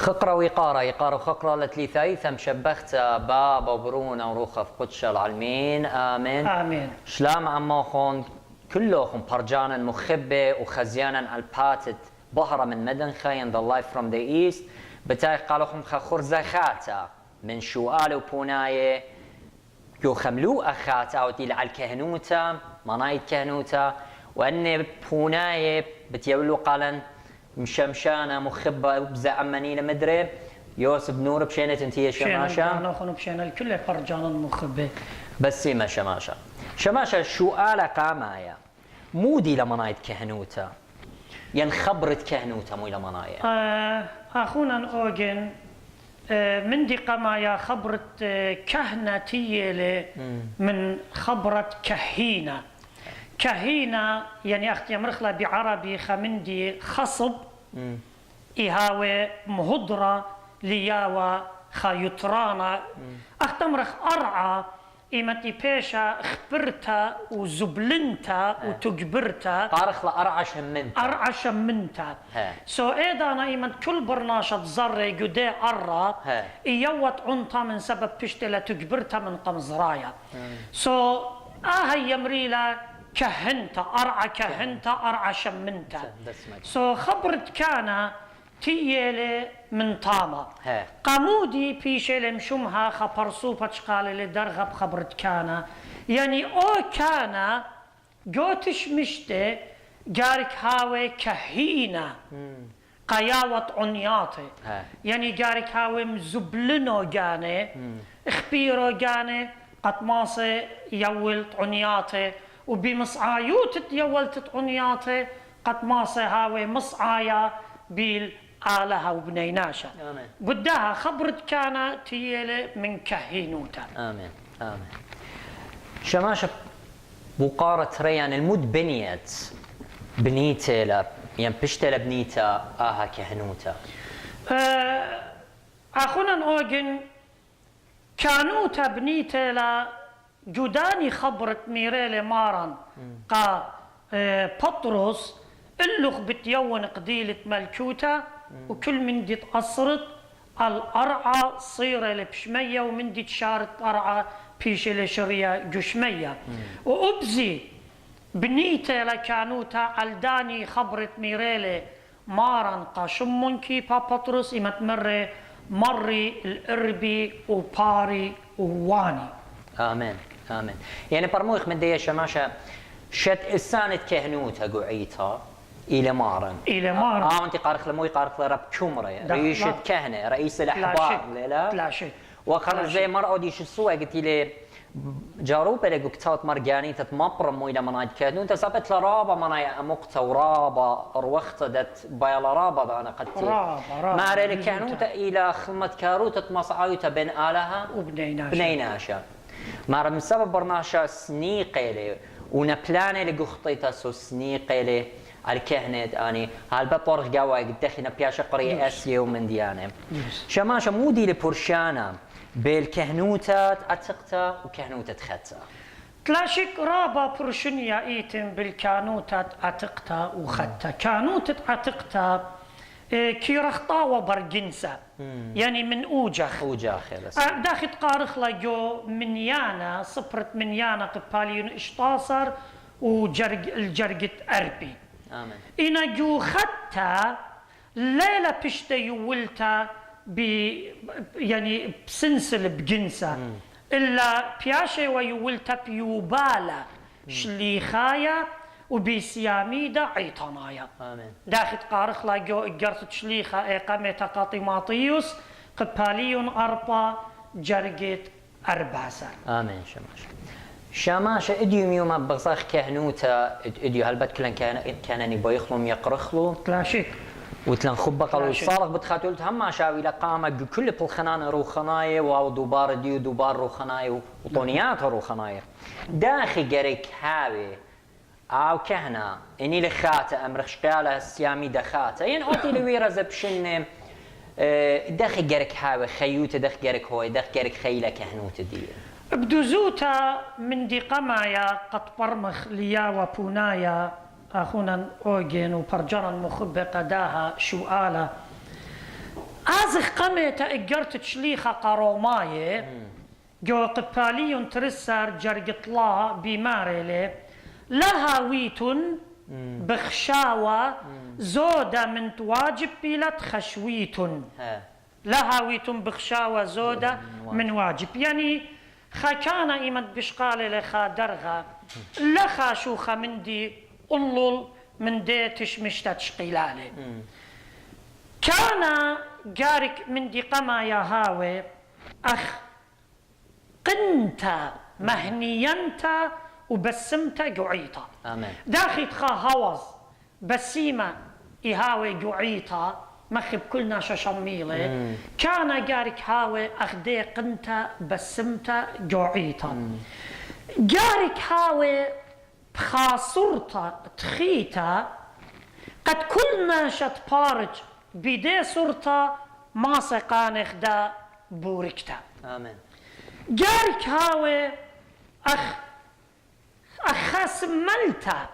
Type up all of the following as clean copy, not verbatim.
خقرة ويقارة يقارة خقرة لتليثاي ثم شبخت باب وبرونا وروخة في قدش العلمين آمين آمين. شلام عماخون كلهم برجانا مخبة وخزيانا الباتت بهرة من مدن خاين the life from the east بتاعي قالوهم خرزة خاتا من شوال وبوناية يو خملو أخاتا ودي على الكهنوتا منايد كهنوتا وأن بوناية بتيولو قالن مشمشانة مخبة بزعماني لمدري يوسف نور بشينة انتي شماشة ناخذ بشينة الكل برجانا مخبة بس ما شماشة شماشة شو آلة قامايا مودي لمنايد كهنوتا ين خبرت كهنوتا مو لمنايا أخونا أوجن من دي قمايا خبرت كهنتية من خبرة كهينة كهينة يعني أختي مرخلة بعربي خمندي خصب إهاوي مهدرة لياوى خيطرانا أختمرخ أرعى إيمتي بيشا خبرتا وزبلنتا وتجبرتا قارخ لأرعش منتا أرعش منتا سو إيدا أنا إيمت كل برناشة زري جدي أرى إيوت عنتا من سبب بيشتلا تجبرتا من قمزرايا سو هي يمريلا كهنتا أرعى كهنتا أرعى شمنتا سو خبرت كان تيلي من طامة قامودي بيشيلي مشمها خبرسوبة شقالي لدرغب خبرت كان يعني أو كان جوتش مشتي جارك هاوي كهينة قياوة عنياطي يعني جارك هاوي مزبلنو جاني اخبيرو جاني قطماصي يولت عنياطي وبمصعايوت يولت عنياطي قطماصي هاوي مصعايا بالآلهة وبنيناشا بدها خبرت كان تيلي من كهينوتا آمين آمين شماشة بقارة ريان المد بنيت بنيتة يعني بشتل بنيتا كهنوتا أخونا أوجن كانوتا بنيتة لا جداني خبرت ميريلي مارن قا بطرس اللخ بتيون قديلة ملكوتا وكل من دي تقصرت الأرعى صيرة لبشمية ومن دي تشارت أرعى بيش لشرية جشمية وأبزي بنيته لكانوتا الداني خبرت ميريلي مارن قا شمونكي با بطرس إما تمري مري الإربي وباري وواني آمين آمين يعني برموخ من دي شماشة شت إسانة كهنوتها قعيتها إلى مارن أنت قارخ لموي قارخ لرب كمرة رئيسة كهنة رئيس الأحبار لا شيء وقال زي مرة دي شو سوى قلت لي جاروب اللي قلت مرجاني تتمبر موي لما نايد كهنون تسابت لرابة منا مقطة ورابة روخت دت بايلا رابة أنا قد ما رأي كهنوت إلى خدمة كاروت مصعايته بين آلها وبنيناشا ما من سبب برناشا سنيقة ونبلانه لقخطيته سو سنيقة له الكهنة أني هالبطرخ جوا قدخنا بياش قرية آسيا ومن ديانة شماشة مودي لبرشانا بالكهنوتات أتقتا وكهنوتات ختا تلاشك رابا برشنيا إيتم بالكهنوتات أتقتا وختا كهنوتات أتقتا كيرخطا وبرجنسا يعني من أوجخ داخل قارخ لجو من يانا صبرت من يانا قباليون اشتاصر الجرجت أربي آمين إنا جو ختا ليلة بشتا يولتا يعني بسنسل بجنسة إلا بياشي ويولتا بيوبالا شليخايا وبيسياميدا عيطانايا آمين داخل قارخ لا جو إجرت شليخا إقامة قاطيماطيوس قباليون أربا جرجت أرباسا آمين شماشة إديوم يوم بغصاخ كهنوتا إديو هالبت كلن كانني بيخلم يقرخلو كلاشيك وتلن خبق الصارخ بتخاتولت هم شاوي لقامة كل بالخنان روخناية ودوبار ديو دوبار روخناية وطونيات روخناية داخل جريك هاوي أو كهنا إني لخاتة أمرخ شقالة السيامي دخاتة يعني أعطي لويرة زبشن داخل جريك هاوي خيوت داخل جريك هوي داخل جريك خيلة كهنوت دي بدوزوتا من دي قمايا قد برمخ ليا وبونايا أخونا أوجين وبرجرا مخبة قداها شو آلة آزخ قميتا إجرت تشليخة قروماية جو قبالي ترسر جرقطلا بماريلي لها ويتن بخشاوة زودة من تواجب بيلت خشويتن لها ويتن بخشاوة زودة من واجب يعني خاكانا إيمت بشقالي لخا درغا لخا شوخة من دي أنلل من دي تشمشتا تشقيلالي كان جارك من دي قما يا هاوي أخ قنتا مهنينتا وبسمتا جعيتا آمين داخل خا هوز بسيمة إهاوي جعيتا مخب كلنا ششميلة كان جارك هاوي أخدي قنتا بسمتا جعيتا جارك هاوي بخاصرتا تخيتا قد كلنا شت بارج بدي صرتا ما سقان اخدا بوركتا آمين جارك هاوي أخاس ملتا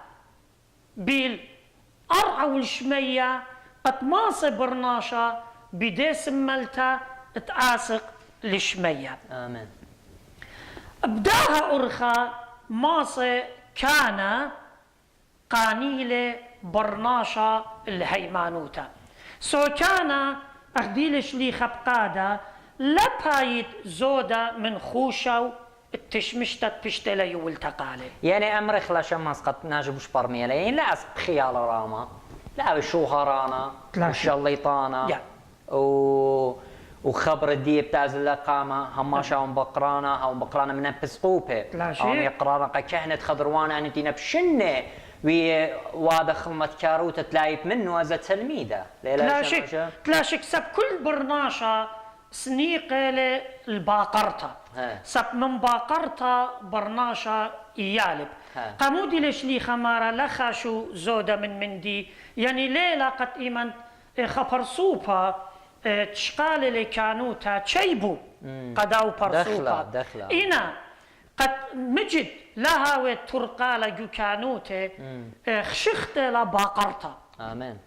بالأرعى والشمية قد ما صبرناشا بدي سملتا تآسق لشمية آمين بداها أرخا ماصي كان قانيلة برناشا الهيمانوتا كان أخديلش لي خبقادة لبايت زودة من خوشة التشمشتت بشتلي والتقالي يعني أمرخ لا شمس قد ناجبوش برميلين لا أسب خيال راما لا بشوها رانا والشليطانة وخبر الديب تازل لقامة هماشا هم بقرانا من بسقوبة هم يقرانا كهنة خضروان أن تينا بشنة ووادا خمت كاروتة تلايب منه أزا تلميذة لا شك سب كل برناشا سنيقة للباقرتا سب من باقرتا برناشا إيالب قامودي ليش لي خمارة لخاشو زودة من مندي يعني ليلة قد إيمان خبر صوبا تشقال اللي كانوتا تشيبو قداو برصوبا دخلة إنا قد مجد لها وترقالة جو كانوتا خشخت لباقرتا آمين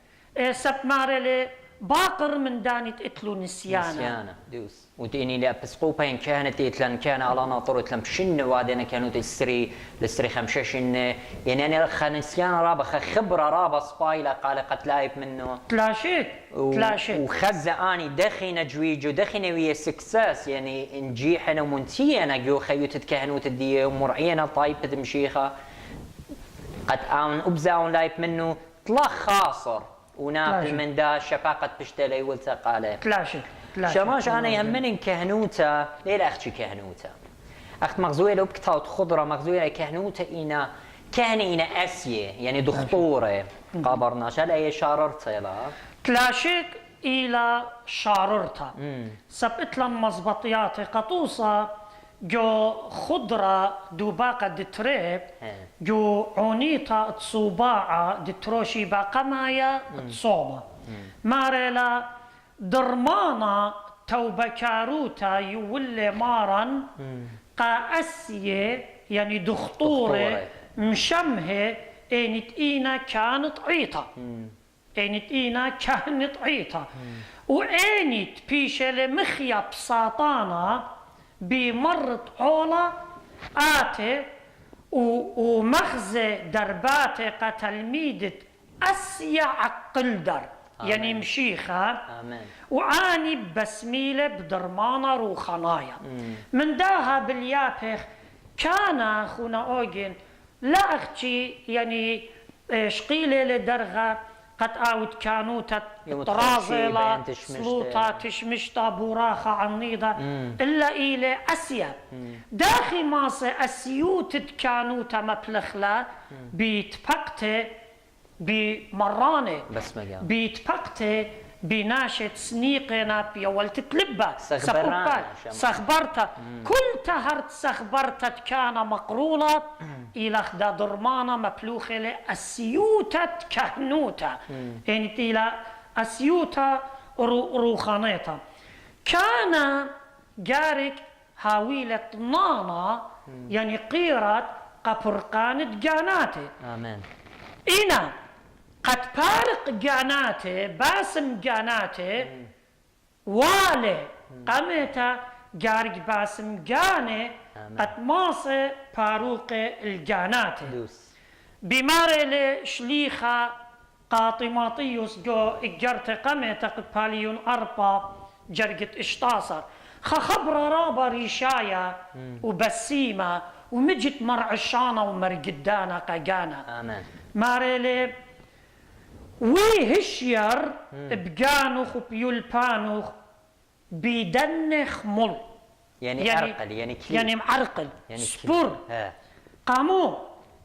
سب مارلي باقر من دانت اتلو نسيانا دوس وتيني لا بسقوبا إن كانت إتلان كان على ناطر إتلان بشن وادنا كانوا تسري خمششن يعني أنا خنسيان رابا خبرة رابا سبايلة قال قد لايب منه تلاشيت وخزة أني دخينا جويجو دخينا ويا سكساس يعني نجيحنا ومنتينا جو خيوت كهنوت الدي ومرعينا طيب تمشيخة قد آن أبزاون لايب منه طلع خاصر وناقل من دا شفاقة بشتلي والتقالة تلاشي شماش أنا يهمني كهنوتا ليه أختي كهنوتا أخت مغزوية لو بكتاوت خضرة مغزوية كهنوتا إينا كهنة إينا أسية يعني دخطورة قابرنا شال أي شاررتا لا تلاشيك إلى شاررتا سبت لن مزبطيات قطوصة جو خضرة دوباقة دتريب جو عونيتا تصوباعة دتروشي باقة مايا تصوبة ماريلا درمانا توبكاروتا يولي مارا قاسية يعني دخطورة مشمهة اينت اينا كانت عيطة اينت اينا كانت عيطة واينت بيشة مخيا بساطانا بمرت عولة آتي ومخزة درباتي قتلميدة أسيا عقل در يعني مشيخة وعاني بسميلة بدرمانة روخنايا من داها باليابخ كان أخونا أوجين لا أختي يعني شقيلة لدرغة قد أود كانوتا طرازلة سلوطة تشمشتا براخة عنيدة إلا إلى أسيا داخي ماسة أسيوت كانوتا مبلخلة بيتبقتي بمرانة بيتبقتي بناشة سنيقنا بيولت تلبة سخبرتا كل تهرت سخبرتا كان مقرولة إلى خدا درمانة مبلوخة لأسيوتة كهنوتا يعني إلى أسيوتة روخانيتا كان جارك هاويلة نانا يعني قيرت قبرقانة جاناتي آمين إنا قد بارق جاناته باسم جاناته والي قمتا جارج باسم جاني أتماصي باروق الجانات بماري شليخة قاطماطيوس جو إجرت قمتا قباليون أربا جرجت اشتاصر خبر رابا ريشايا وبسيمة ومجت مرعشانة ومرقدانة قاقانا آمين ماريلي وي هشير بقانوخ وبيولبانوخ بيدنخ مل يعني عرقل يعني كلي يعني معرقل يعني سبور قامو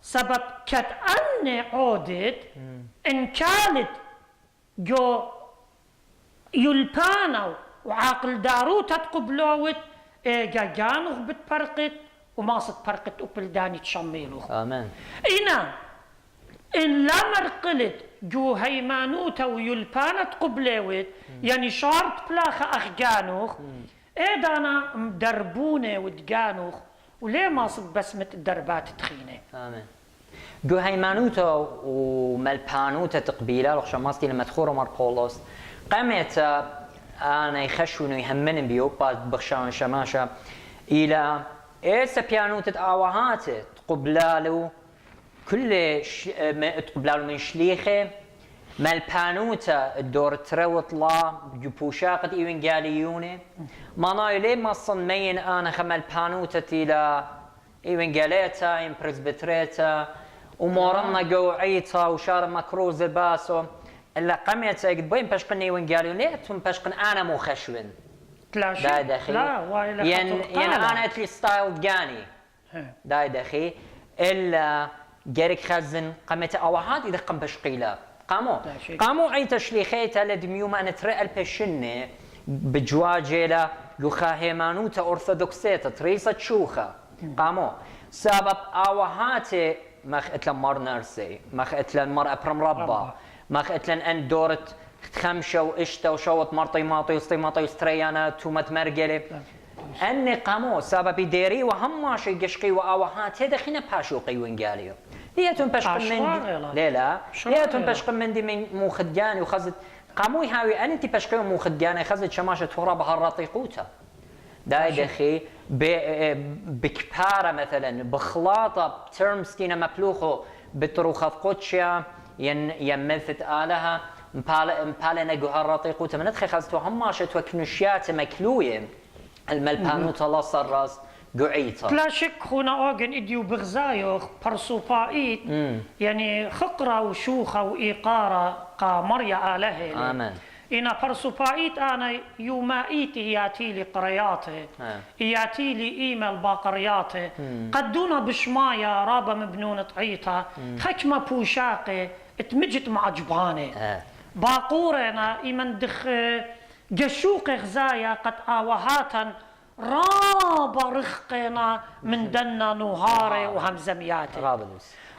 سبب كتأني عودت إن كانت جو يلبانو وعاقل دارو تتقبلوت قاقانوخ بتبرقت وما ستبرقت وبلداني تشميلوخ آمين إنا إن لا مرقلت جو هيمانوتا ويلبانة قبلوت يعني شارت بلاخة أخجانوخ إيدانا مدربونة ودقانوخ وليه ما صد بسمة الدربات تخينة آمين جو هيمانوتا وملبانوتا تقبيلة لخشا ماستي لما تخورو ماربولوس قامت أنا يخشونو يهمنن بيو بعد بخشان شماشا إلى إيسا بيانوتا آواهات تقبلالو كل تقبلالو من شليخه ملبانوتا الدور تروت لا بوشاقة إيوانجاليوني مانايو ليه مصن مين أنا خملبانوتا إلى إيوانجاليتا إن برزبتريتا ومورنا قوعيتا وشار مكروز باسو إلا قميت قد بين بشقن إيوانجاليون ليتهم بشقن أنا مو خشون لا داخلي لا وايلا يعني أنا أتلي ستايل جاني داخلي إلا جارك خزن قمت أوهات إذا قم بشقيلا قاموا عي تشليخيتا لدميوم أن ترى البشنة بجواجيلا لوخا هيمانوتا أرثوذكسيتا تريسا تشوخا قاموا سبب أوهات مخ إتلا مار نرسي مخ إتلا مار أبرم ربا مخ إتلا أن دورت خمشة وإشتا وشوت مرطي ماطي ستريانا تومت مرجلي أني قاموا سبب ديري وهم ماشي قشقي وأوهات هذا خينا باشوقي وينقاليو ليتون بشق من دي لا ليتون بشق من دي من موخدجاني وخزت قاموا يهاوي أنتي بشقي موخدجاني خزت شماشة تورا بهالرطي قوتا داي دخي بكبارة مثلا بخلاطة بترمز كينا مبلوخو بتروخة قوتشيا يمثت آلها مبالنا جوهرطي قوتا من ندخي خزتو هماشة وكنشيات مكلوية الملبانوتا لا صراس قعيتا لا شك خونا اوغن اديو بغزايوخ برسوبايت يعني خقرة وشوخة وإيقارة قامريا آله آمين إنا برسوبايت أنا يومائيتي ياتي لي قرياته ياتي لي إيميل باقرياته قدونا بشمايا رابا مبنونة عيتا خكمة بوشاقي اتمجت مع جباني باقورنا إيمن دخ جشوق غزايا قد آوهاتا رابا رخقنا من دنا نهاري وهمزمياتي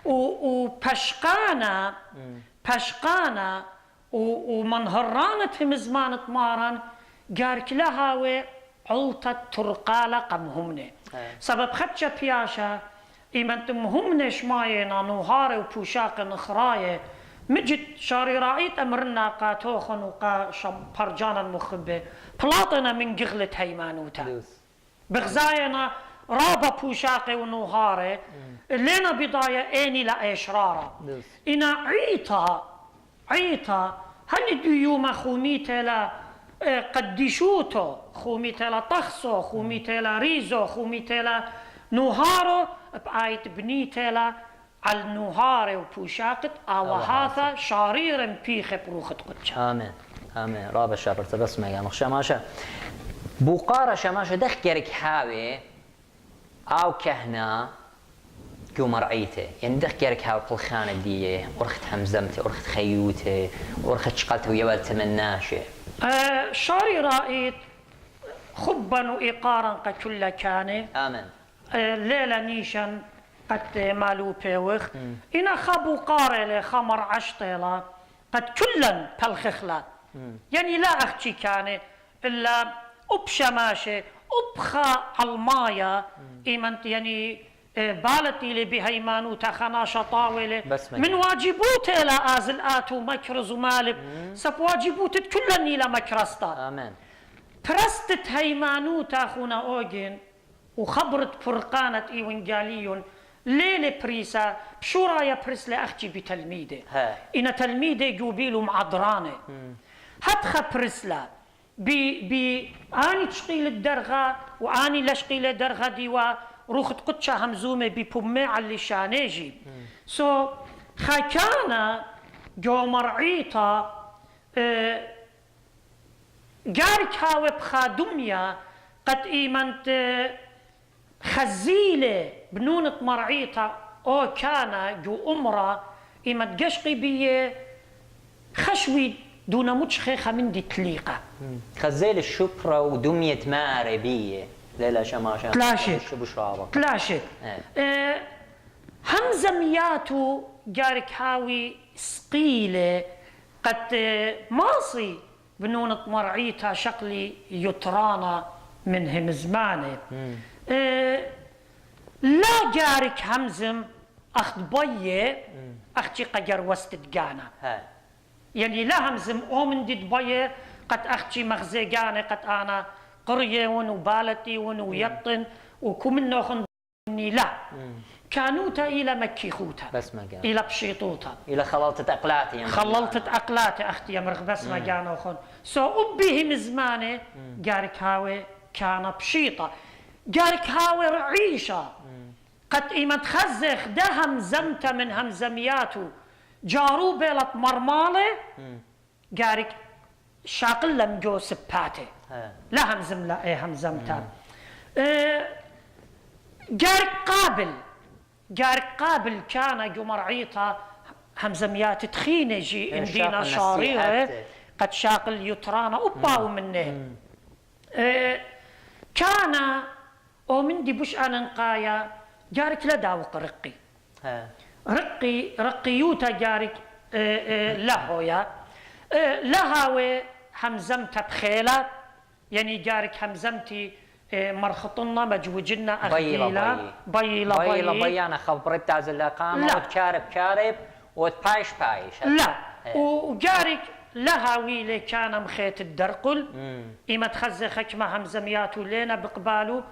وبشقانا ومنهرانت في مزمانة مارن قارك لها عوطة ترقالة قمهمني سبب خدشة بياشا إيمانتم همني شماينا نهاري وبوشاق نخراية مجد شاري رأيت أمرنا قاتوخن وقا برجانا مخبة بلاطنا من قغلة هيمانوتا بغزاينا رابا بوشاقي ونهاري لينا بضايا إيني لا إشرارا إنا عيطا هل ديوما خوميتا لا قديشوتو خوميتا لا طخصو خوميتا لا ريزو خوميتا لا نهارو بآيت بنيتا لا على النهار وبوشاقت أوهاثا شاريرا بيخ بروخت قدش آمين آمين رابع شابر تبسمة يا مخشماشة بوقارة شماشة دخكرك حاوي أو كهنا جو مرعيته يعني دخكرك حاوي بالخانة دي ورخت همزمته ورخت خيوته ورخت شقلته ويوال تمناشه شاري رأيت خبا وإيقارا قد كل كان آمين ليلة نيشان قد مالو بيوخ إنا خابو قارلة خمر عشطيلة قد كلن بالخخلة يعني لا أختي كان إلا أبشماشة أبخا المايا إيمانت يعني بالتي لي بهيمانو تخناشة طاولة من واجبوت إلى آزلآت ومكرز ومالب سب واجبوت كلن إلى مكرستا آمين برستت هيمانوت أخونا أوجن وخبرت فرقانة إيوانجاليون ليلة بريسا بشو رايا بريس لأختي بتلميذه إن تلميذه جوبيلو معضرانه هتخا بريسلا آني تشقيل الدرغة وآني لشقيل الدرغة ديوا روخت قدشة همزومة ببومي على اللشانيجي خاكانا جو مرعيطة جارك هاوي بخادمية قد إيمانت خزيلة بنونة مرعيطة أو كان جو أمرا إيمانت قشقي بيه خشوي دون متشخيخة من دي تليقة خزيل الشبرة ودمية ماربية ليلة شماشة تلاشت همزمياتو جارك هاوي سقيلة قد ماصي بنونة مرعيتها شقلي يطرانا منهم زمانه لا جارك همزم أخذ بيه أختي قجر وستدقانا يعني لا همزم أومن دي بيه قد أختي مغزيقانة قد أنا قرية وبالتي ويطن وكمن نوخن لا كانوتا إلى مكيخوتا بس ما قال إلى بشيطوتا إلى خلطت أقلاتي يعني خلطت أقلاتي أختي يمرغ بس ما قالوا خن أبيهم زمانه جارك هاوي كان بشيطة جارك هاوي رعيشة قد إيمت خزخ ده همزمته من همزمياته جارو بيلت مرمالة جارك شاقل لم جو سباته لا همزم لا إيه همزمته جارك قابل كان جو مرعيطة همزميات تخينة جي اندينا شاريرة قد شاقل يطرانا أباو منه كان أو من دي بش أنا نقايا جارك لداوق رقيوتا جارك لهويا لهاوي همزمتا بخيلة يعني جارك همزمتي مرخطنا مجوجنا أخيلة بيلا أنا خبرت تعزل لاقامة وتشارب وتبايش لا وجارك لهاوي اللي كان مخيت الدرقل إما تخزخك ما همزمياتو لينا بقبالو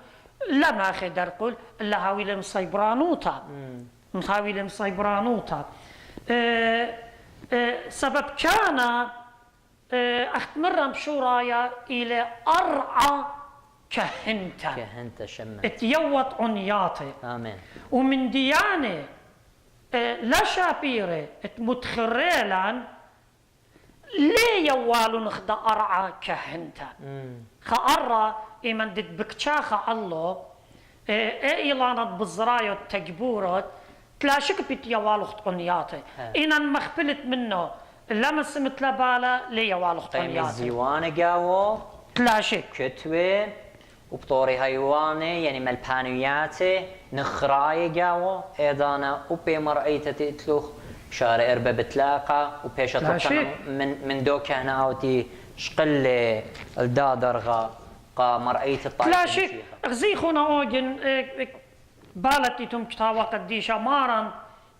لا ما أخي درقل لهاوي لمصيبرانوتا مخاوي لمصيبرانوتا سبب كان أختمرم شورايا إلى أرعى كهنتا شمت اتيوت عنياطي آمين ومن ديانة لا شابيرة متخريلا ليه يوالو نخدا أرعى كهنتا خأرى إيمان دد بكتشاخة الله إيلانت بزرايو التجبورات تلاشك بيت يوالو خط عنياطي إنا مخبلت منه لمس مثل بالا ليه يوالو خط عنياطي الزيوانة قاوو تلاشك كتوي وبطوري هيواني يعني ملبانوياتي نخراي قاوو ايضانا وبي مرأيتا تتلوخ شارع اربا بتلاقى وبيش من دوكا هنا اوتي شقل الدادرغا قا مرأيت الطايف تلاشك غزيخونا اوجن بالتي تم كتاوة قديشة مارا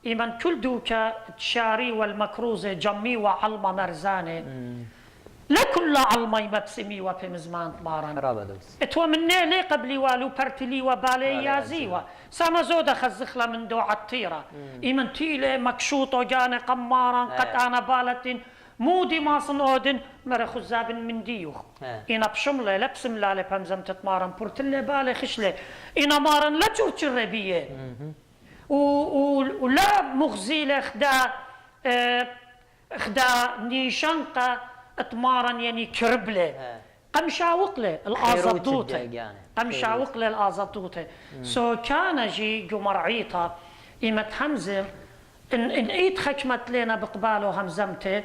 إيمان كل دوكا تشاري والمكروزة جمي وعلمة مرزانة لا كل علمي مبسمي وفي مزمان مارا اتوا مني لي قبلي والو برتلي وبالي يازيوا سما زودا خزخلا من دو عطيرة إيمان تيلي مكشوطو جاني قمارا قد أنا بالتين مودي ما صنودن مرا خزاب من ديوخ إنا بشملة لبسم لالي بمزم تتمارن بورتلي بالي خشلي إنا مارن لا جورتش الربية ولا مغزيلة خدا نيشانقة اتمارن يعني كربلة قمشاوق له الازاطوطه قمشاوق له الازاطوطه كان جي جو مرعيطه إيمت همزم إن إيد خشمت لنا بقباله همزمته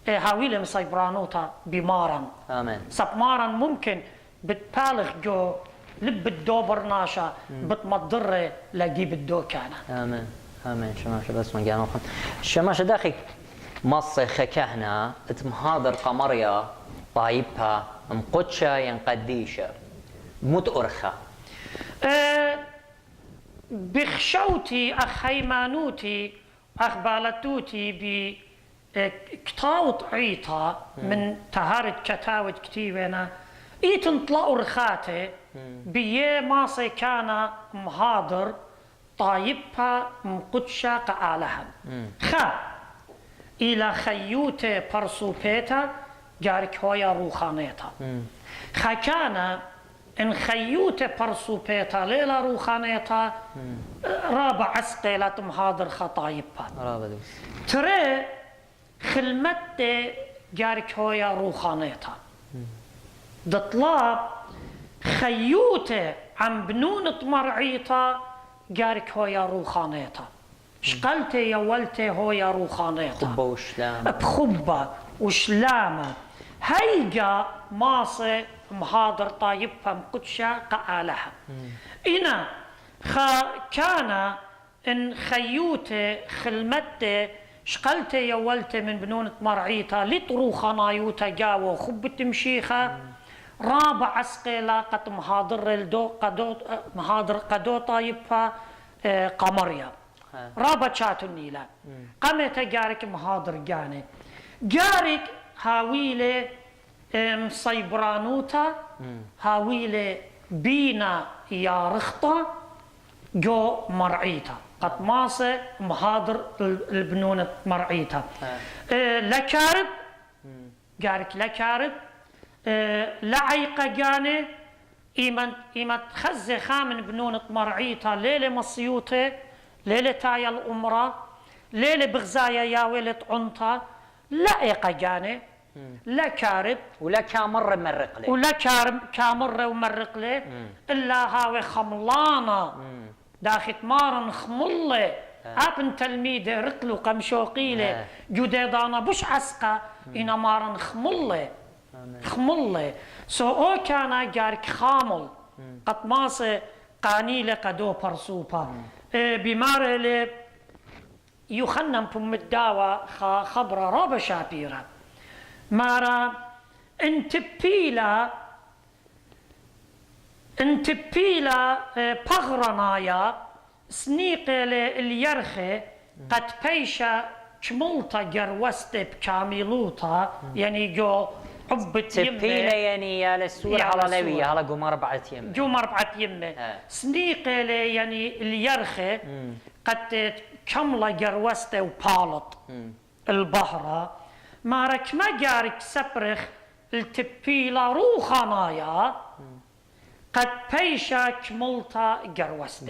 هاويل مصيبرانوتا بمارن آمين سب مارن ممكن بتبالغ جو لب الدو برناشا بتمضر لجيب الدو كان آمين آمين شماشة بس ما جانا شماشة داخل مصخ كهنا اتمهادر قمريا طايبها مقدشة ينقديشة متأرخة بخشوتي أخيمانوتي أخبالتوتي بكتاوت عيطة من تهارت كتاوت كتيبنا تنطلعوا رخاته بيه ماصي كان مهاضر طايبها مقدشة قالها خا إلى خيوته برسوبيتا جارك هويا روخانيتا خا كان إن خيوته برسوبيتا ليلة روخانيتا رابع عسقيلة مهاضر خطايبها رابع دوس ترى خلمته جارك هويا روخانيتا دطلاب خيوته عم بنون مرعيتا جارك هويا روخانيتا شقلته يولته هويا روخانيتا خبة وشلامة بخبة وشلامة هيجا ماصي مهاضر طايبها مقدشة قالها إنا كان إن خيوته خلمته شقلته يولته من بنونة مرعيتا لطروخا نايوتا جاو خبة مشيخة رابع عسقيلا قد مهاضر الدو مهاضر قدو طايبها قمريا رابع شاتو النيلة قمت جارك مهاضر جاني جارك هاويله صيبرانوتا هاويله بينا يا رخطة جو مرعيتا قد ماسة مهاضر البنونة مرعيتا لكارب جارك لكارب لعيقة جاني إيمت خزة خامن بنونة مرعيتا ليلة مصيوته ليلة تايا الأمرة ليلة بغزايا يا ولد عنطة لعيقة جاني لا كارب ولا كامر مرق له ولا كامر ومرق له إلا هاوي خملانة داخت مارن خمله ابن تلميذه رقلو قمشوقيله جديدانا بش عسقة إنا مارن خمله سو او كان جارك خامل قد ماسه قانيله قدو برسوبا بمارله يخنم بم الداوى خبره رابا شابيرة مارا انتبيلا بغرنايا سنيقل اليرخي قد بيشا كملتا جروست بكاملوتا يعني جو عبت يمه تبيلا يعني يا للسورة على لوية هلا قوم 4 يمه قوم 4 يمه سنيقل يعني اليرخي قد كملا جروست وبالط البهرة مارك ما جارك سبرخ التبيلا روخانايا قد بيشا كملتا جروست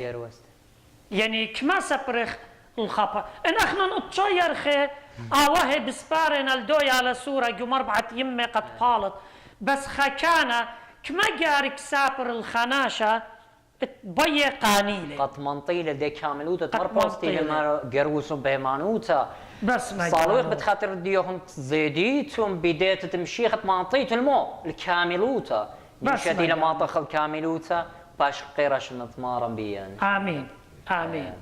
يعني كما سبرخ الخطأ إن احنا نتشير خي آوه بسبارنا الدوية على سورة قم 4 يمة قد بالط بس خكانا كما جارك سابر الخناشة تبي قانيلة قد منطيلة دي كاملوتا تمربوستي لما جروسهم بهمانوتا بس ما صالوح بتخاطر ديوهم زيديتهم بداية تمشيخة منطيت المو الكاملوتا نشدي لما طخ الكاملوتا باش قيرش نتمارن بيان آمين آمين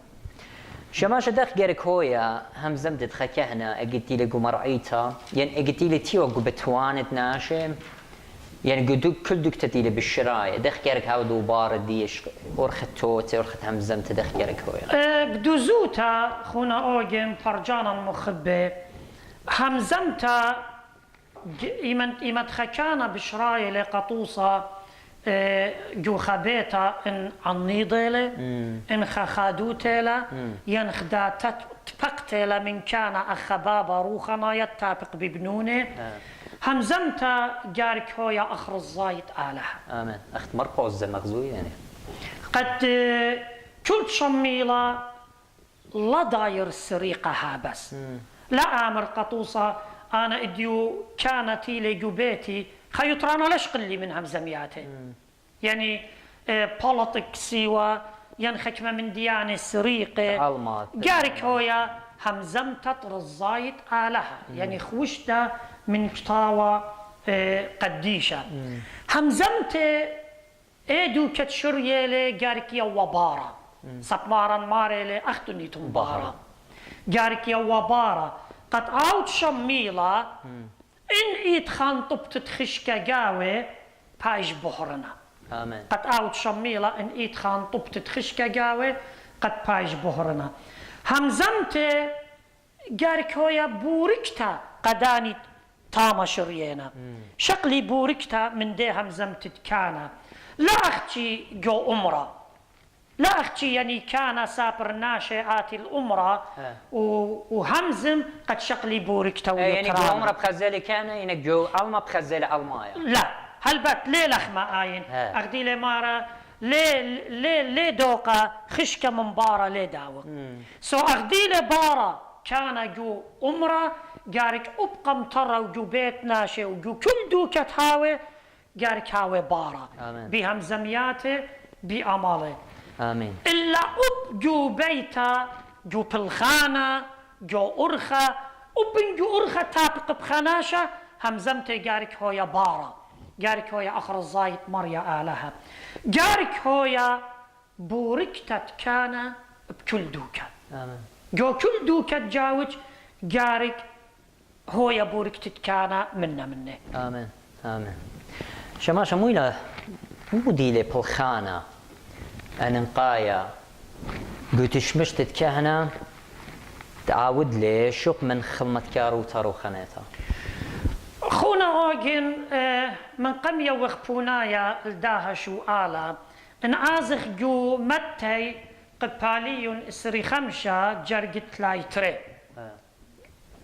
شماشة داخ جارك هويا هم زمدت خكهنا اجتي لي مرعيتا يعني اجتي لي تيو بتوانت ناشم يعني قدوك كل دكتتي لي بالشراية داخ جارك هاودو بارديش ورخت توتي ورخت هم زمت داخ جارك هويا بدوزوتا خونا اوجم فرجانا مخبة هم زمتا ايمت خكانا بشراية لقطوصة جو خبيتا ان عنيضيلة ان خخادوتيلة ينخدا تبقتيلة من كان اخبابا روخنا يتابق ببنونه همزمتا جارك هويا اخر الزايد آلها امين اخت مرقوز مغزوي يعني قد كل شميلة لا داير سريقها بس لا امر قطوصة انا اديو كانت لي جوبيتي خيطرانا ليش قلي من همزمياتي يعني بوليتيك سيوا ينخكمة من ديانة سريقة جارك هويا همزم تطر الزايد آلها يعني خوشتا من كتاوى قديشة همزمت ايدو كتشريالي جارك يا وبارة سبمارا ماريلي اختني تنبارا جارك يا وبارة قد عاود شميلة إن إيد خان طبت تخشكا جاوي بايش بحرنا آمين قد عاود شميلة إن إيد خان طبت تخشكا جاوي قد بايش بحرنا همزمت جارك هويا بوركتا قداني طامة شرينا شقلي بوركتا من دي همزمت كان لا أختي جو أمرا لا أختي يعني كان سابر ناشئات الأمرا وهمزم قد شقلي بوركتا يعني جو أمرا بخزالي كان يعني جو ألما بخزالي ألمايا لا هل بات ليه لخمة آين أخدي لي مارا ليه دوقة خشكة من بارا ليه داوق سو أخدي لي بارا كان جو أمرا قارك أبقى مطرة وجو بيت ناشئ وجو كل دوكة هاوي قارك هاوي بارا بهمزمياته بأماله آمين إلا أب جو بيتا جو بالخانة جو أرخة أبن جو أرخة تابق بخناشة همزمته قارك هويا بارا قارك هويا أخر الزايد مريا آلها قارك هويا بوركتت كان بكل دوكة آمين جو كل دوكة جاوج قارك هويا بوركتت كان منه آمين آمين شماشة مويلة مودي لي بالخانة أنقايا قلتش مشتت كهنة تعاود لي شوق من خلمة كارو تارو خنيتها خونا اوجن من قمية وخبونايا لداها شو آلا ان آزخ جو متي قباليون اسري خمشة جرقت لايتري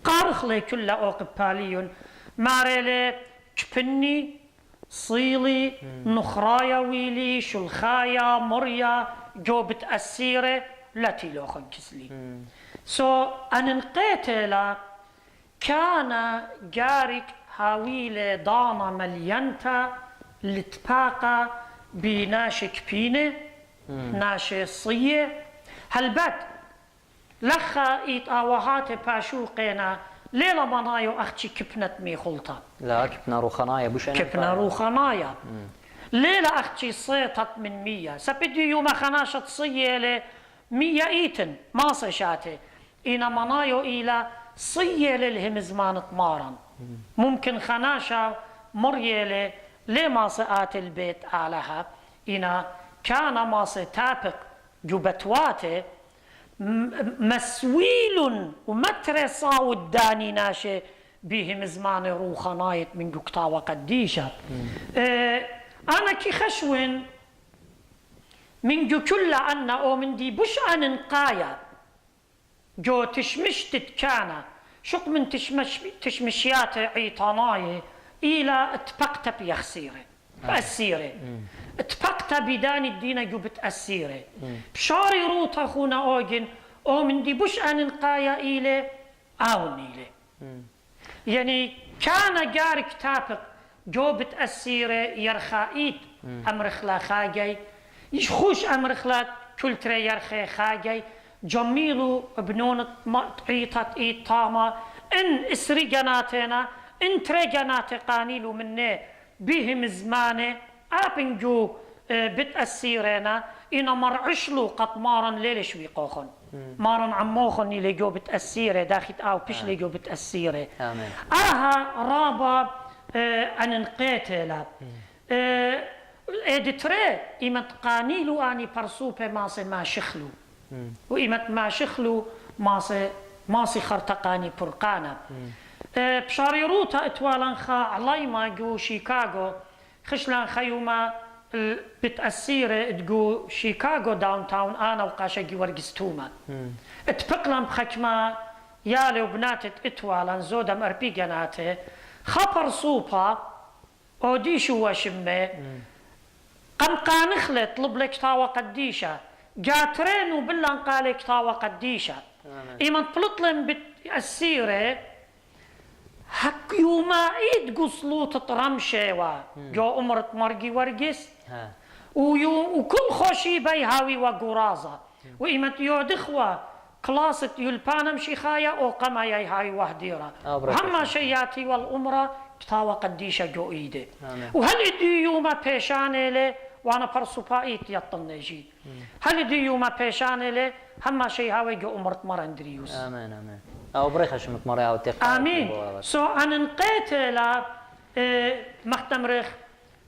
قارخ لي كل او قباليون ماريلي كبني صيلي نخرايا ويلي شلخايا مريا جو بتأسيري لا تيلوخن كسلي سو أننقيتلا كان جارك هاويلي دانا مليانتا لتباقى بناشي كبينة ناشي صية هالبات لخا إيت آوهات باشوقينا ليلة منايو أختي كبنت مي خلطة لا كبنا روخنايا بوش أنا كبنا روخنايا ليلة أختي صيتت من 100 سبدي يوم خناشة صية ل 100 إيتن ما صيشاتي إنا منايو إلى صية للهمزمان طمارا ممكن خناشة مريلة لما صئات البيت علىها إنا كان ما تابق جبتواته مسويل ومتر صاود داني ناشي بهم زمان روخنايت من جكتا وقديشة أنا كي خشون من جو كل أنا أو من دي بش أن نقايا جو تشمش تتكانا شق من تشمشيات عيطاناي إلى اتبقت بيخسيري بأسيري اتبقت بدان الدين جو بتأسيري بشاري روتا خونا أوجن أو من دي بش أن نقايا إلى أو نيلي يعني كان جار كتابك جو بتأسيري يرخائيت أمرخلا خاجي يشخوش أمرخلا كل تري يرخي خاجي جميلو بنون عيطت إيد طامة إن إسري جناتنا إن تري جنات قانيلو مني بهم زمانه أبنجو بتأسيرنا إنا مرعشلو قطمارا ليلش ويقوخن مارن عموخن اللي جو بتأسيره داخل أو بيش اللي جو بتأسيره رابا أن نقيتلا إدتري إمت قانيلو أني برسوبة ماسي ما شخلو وإمت ما شخلو ماسي خرتقاني برقانا بشاري روتا اتوالان خا علايما جو شيكاغو خشلان خيوما بتأثير تقو شيكاغو داون تاون أنا وقاشا جي ورقستوما اتبقلن بخكما يالي وبناتت اتوالان زودا مربي جناتي خبر صوبا اوديشو وشمي قنقانخلة طلب لك تاوى قديشة جاترين وبلان قالك تاوى قديشة إيمان طلطلن بتأثيره حق يوما عيد قصلوط رمشيوا جو أمرت مرقي ورقس وكل خوشي بي هاوي وقرازة وإيمت يودخوا كلاسة يلبانا مشيخايا أو قما ياي هاوي وهديرة وهما شياتي والأمرة كتاوى قديشة جو إيدي وهل إدي يوما بيشاني لي وانا برسو بايت يطنجي هل إدي يوما بيشاني لي هما شي هاوي جو أمرت مرندريوس آمين آمين أو بريخة شمك مريا أو تقا آمين سو أنا نقيت لا مختمرخ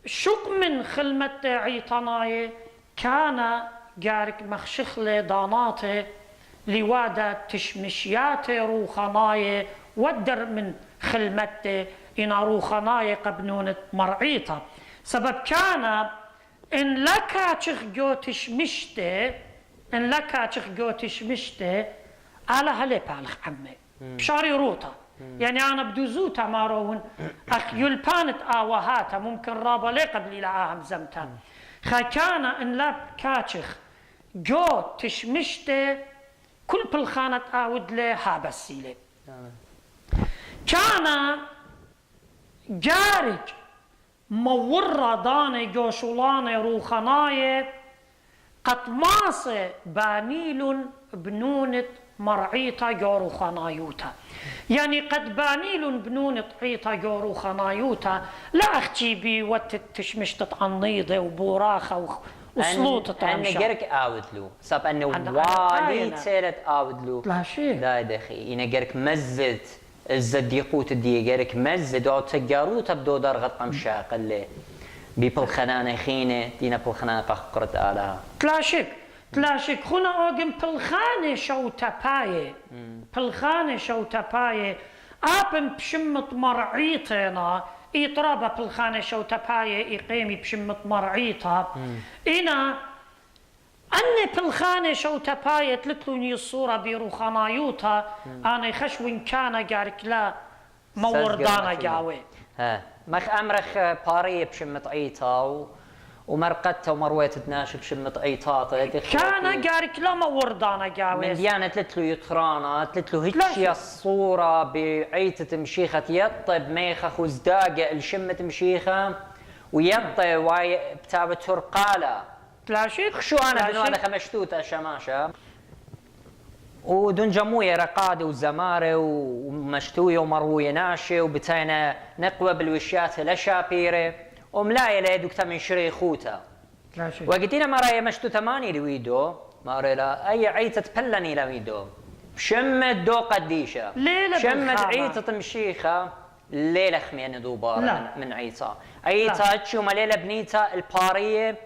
شق من خلمة عيطاناي كان جارك مخشخلة داناته لوادة تشمشيات روخاناي ودر من خلمته إن روخناي قبنونة مرعيطة سبب كان إن لكا تشخجوتش مشته إن لكا تشخجوتش مشته على هلي بالخ عمي بشاري روطة يعني أنا بدو زوتا مارون أخ يلبانت آوهاتا ممكن رابا لي قبل لعاهم زمتا كان إن لا كاتشخ جو تشمشته كل بالخانة آود لي هابسيلي كان جارج مورة داني جوشولاني روخناي قد ماسي بانيل بنونة مرعيطة جورو خنايوتا يعني قد بانيل بنونة عيطة جورو خنايوتا لا أختي بي وتتشمشتت عنيضة وبوراخة وصلوطة أنا جرك أودلو سب أنه والي تسيرت أودلو لا شيء لا دخي إنا جرك مزت الزديقوت دي جرك مزت أو تجاروت بدو درغة قمشاق اللي بيبالخنانة خينة دينا بالخنانة قرت آلها تلاشك خنا اوغم بالخانه شوتا باي بالخانه شوتا باي ابن بشمت مرعيتنا اطرابه بالخانه شوتا باي اقيمي بشمت مرعيتا انا اني بالخانه شوتا باي تلتلوني الصوره بيروخنايوتا انا خشوين كان قارك لا موردانا جاوي ها مخ امرخ باري بشمت عيتا ومرقدته ومرويت تناشب بشمت عيطاط كان قارك لما وردانا جاوز من ديانة تلتلو يطرانا تلتلو هيك الصورة بعيتة مشيخة يطب ميخة خزداقة الشمة مشيخة ويطي واي بتابة ترقالة تلاشيك شو أنا بنوانا خمشتوتة شماشة ودون جموية رقادة وزمارة ومشتوية ومروية ناشة وبتاينا نقوى بالوشيات لشابيرة وملاية ليدو كتامن شري خوتا وقتينا مرة مشتو ثماني لويدو مرة لا أي عيتة بلني لويدو شمت دو قديشة شمت عيتة مشيخة ليلة خمينة دوبارة من عيتة عيتة تشو مليلة بنيتة البارية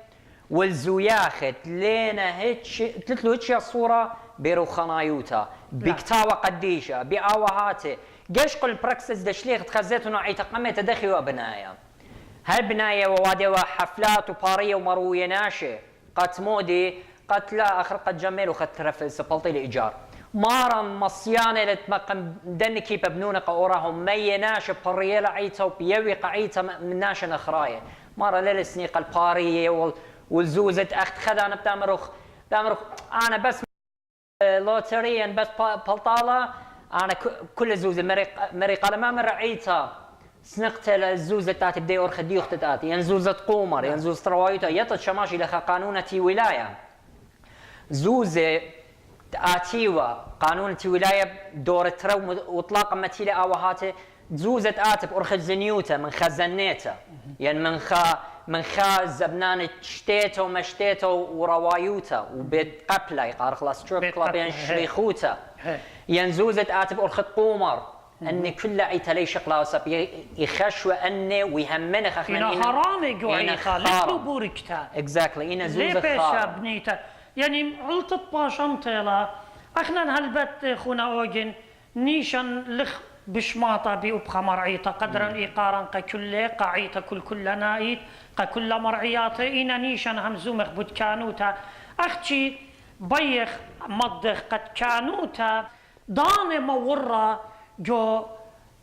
والزوياخت لينا هيتش تلتلو هيتش الصورة بيروخنايوتا بكتاوة قديشة بآوهاتي قشق البراكسس دشليخ تخزيتنا عيتة قمة تدخي وبنايا هالبناية ووادي وحفلات وبارية ومروية ناشة قد مودي قد لا آخر قد جميل وخد ترفل سبلطي لإيجار مارا مصيانة لتمقم دنكي ببنونة قوراهم مية ناشة بارية لعيتها وبيوي قعيتها من ناشة نخراية مارا للسنيقة البارية والزوزة أخت خدانة بتامرخ أنا بس لوتريا بس بلطالة أنا كل زوزة مريقة ما مرعيتها سنقت الزوزة تاتي بدي أرخ ديوخت تاتي ينزوزة قومر ينزوزة روايته يطت شماشي لخا قانونة ولاية زوزة آتيوا قانونة ولاية دور ترو وطلاق متيلة آوهاته زوزة آتب أرخ زنيوته من خزنيته يعني من خا زبنان شتيته ومشتيته وروايوته وبيت قبله يقار خلاص ستروب كلاب يعني شريخوته ينزوزة آتب أرخ قومر أن كل عيت لي شقلا وسب يخشوا أني ويهمنخ أخنا إنه حرامي جوعي خالد بوركتا exactly إنه زوز ليه بنيتا يعني علطت باشمتلا أخنا هالبت خونا أوجن نيشان لخ بشماطة بأبخى مرعيطة قدرا إيقارا ككل قعيطة كل نايت كل مرعيات إنا نيشان همزومخ بود كانوتا أختي بيخ مضخ قد كانوتا دان مورة جو